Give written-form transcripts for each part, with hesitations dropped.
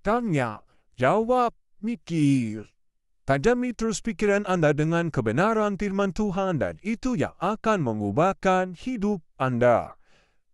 tanya, jawab, mikir. Tajami terus pikiran Anda dengan kebenaran firman Tuhan dan itu yang akan mengubahkan hidup Anda.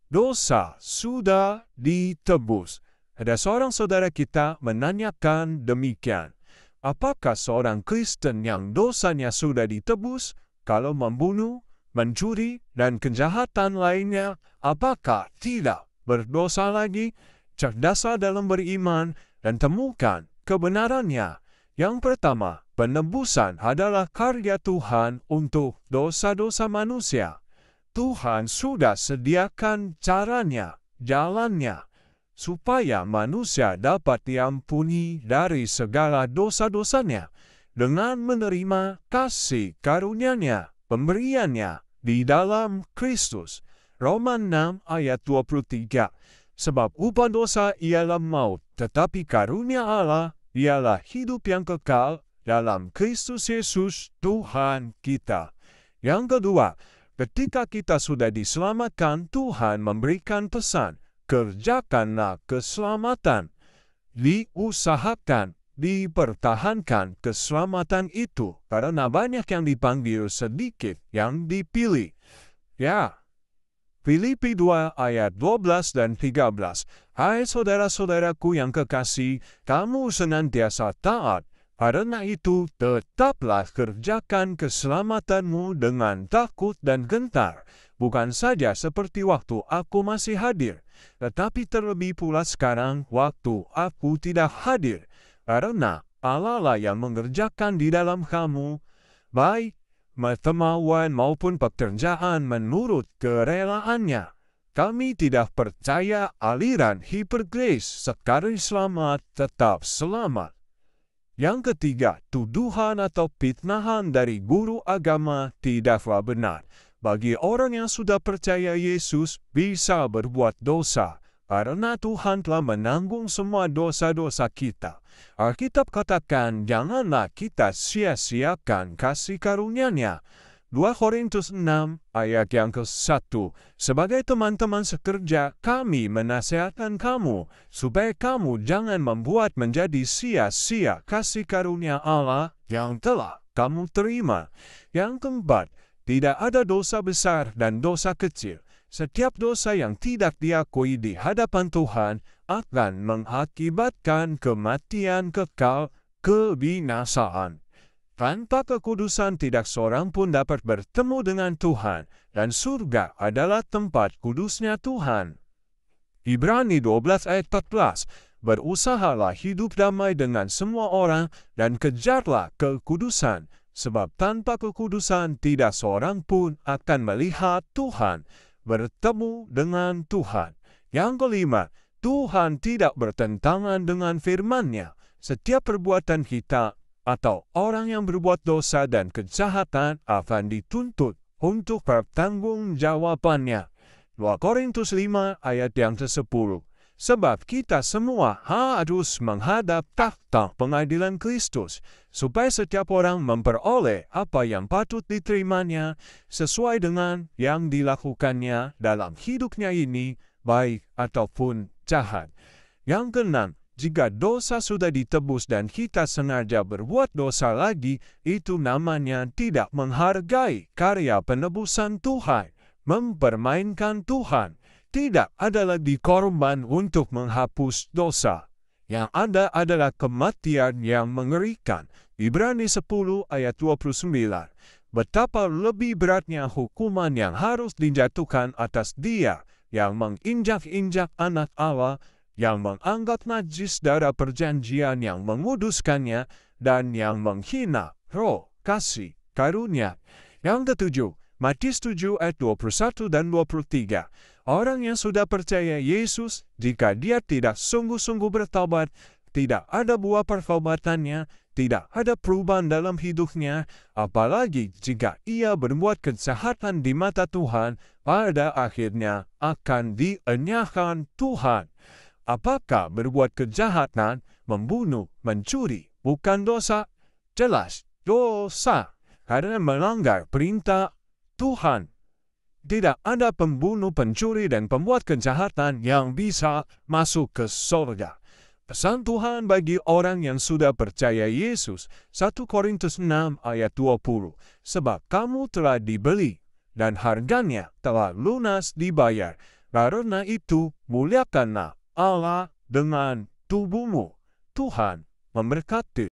Dosa sudah ditebus. Ada seorang saudara kita menanyakan demikian. Apakah seorang Kristen yang dosanya sudah ditebus, kalau membunuh, mencuri, dan kejahatan lainnya, apakah tidak berdosa lagi? Cerdaslah dalam beriman dan temukan kebenarannya. Yang pertama, penebusan adalah karya Tuhan untuk dosa-dosa manusia. Tuhan sudah sediakan caranya, jalannya, supaya manusia dapat diampuni dari segala dosa-dosanya dengan menerima kasih karunia-Nya, pemberiannya di dalam Kristus. Roma 6 ayat 23. Sebab upah dosa ialah maut, tetapi karunia Allah ialah hidup yang kekal dalam Kristus Yesus Tuhan kita. Yang kedua, ketika kita sudah diselamatkan, Tuhan memberikan pesan, kerjakanlah keselamatan. Diusahakan, dipertahankan keselamatan itu, karena banyak yang dipanggil, sedikit yang dipilih. Ya. Filipi 2 ayat 12 dan 13. Hai saudara-saudaraku yang kekasih, kamu senantiasa taat. Karena itu, tetaplah kerjakan keselamatanmu dengan takut dan gentar. Bukan saja seperti waktu aku masih hadir, tetapi terlebih pula sekarang waktu aku tidak hadir. Karena Allah lah yang mengerjakan di dalam kamu, baik kemauan maupun pekerjaan menurut kerelaannya. Kami tidak percaya aliran hipergrace, sekali selamat tetap selamat. Yang ketiga, tuduhan atau fitnahan dari guru agama tidaklah benar. Bagi orang yang sudah percaya Yesus bisa berbuat dosa, karena Tuhan telah menanggung semua dosa-dosa kita. Alkitab katakan, janganlah kita sia-siakan kasih karunia-Nya. 2 Korintus 6 ayat yang ke-1. Sebagai teman-teman sekerja, kami menasihatkan kamu, supaya kamu jangan membuat menjadi sia-sia kasih karunia Allah yang telah kamu terima. Yang keempat, tidak ada dosa besar dan dosa kecil. Setiap dosa yang tidak diakui di hadapan Tuhan akan mengakibatkan kematian kekal, kebinasaan. Tanpa kekudusan tidak seorang pun dapat bertemu dengan Tuhan, dan surga adalah tempat kudusnya Tuhan. Ibrani 12 ayat 14. Berusahalah hidup damai dengan semua orang dan kejarlah kekudusan, sebab tanpa kekudusan tidak seorang pun akan melihat Tuhan, bertemu dengan Tuhan. Yang kelima, Tuhan tidak bertentangan dengan firman-Nya. Setiap perbuatan kita atau orang yang berbuat dosa dan kejahatan akan dituntut untuk pertanggungjawabannya. 2 Korintus 5 ayat yang ke-10. Sebab kita semua harus menghadap takhta pengadilan Kristus, supaya setiap orang memperoleh apa yang patut diterimanya sesuai dengan yang dilakukannya dalam hidupnya ini, baik ataupun jahat. Yang keenam, jika dosa sudah ditebus dan kita sengaja berbuat dosa lagi, itu namanya tidak menghargai karya penebusan Tuhan, mempermainkan Tuhan. Tidak ada lagi korban untuk menghapus dosa. Yang ada adalah kematian yang mengerikan. Ibrani 10 ayat 29. Betapa lebih beratnya hukuman yang harus dijatuhkan atas dia yang menginjak-injak anak Allah, yang menganggap najis darah perjanjian yang menguduskannya, dan yang menghina roh kasih karunia. Yang ketujuh, Matius 7 ayat 21 dan 23. Orang yang sudah percaya Yesus, jika dia tidak sungguh-sungguh bertobat, tidak ada buah pertobatannya, tidak ada perubahan dalam hidupnya, apalagi jika ia berbuat kejahatan di mata Tuhan, pada akhirnya akan dienyahkan Tuhan. Apakah berbuat kejahatan, membunuh, mencuri, bukan dosa? Jelas, dosa, karena melanggar perintah Tuhan. Tidak ada pembunuh, pencuri, dan pembuat kejahatan yang bisa masuk ke surga. Pesan Tuhan bagi orang yang sudah percaya Yesus, 1 Korintus 6 ayat 20, sebab kamu telah dibeli, dan harganya telah lunas dibayar. Karena itu, muliakanlah Allah dengan tubuhmu. Tuhan memberkati.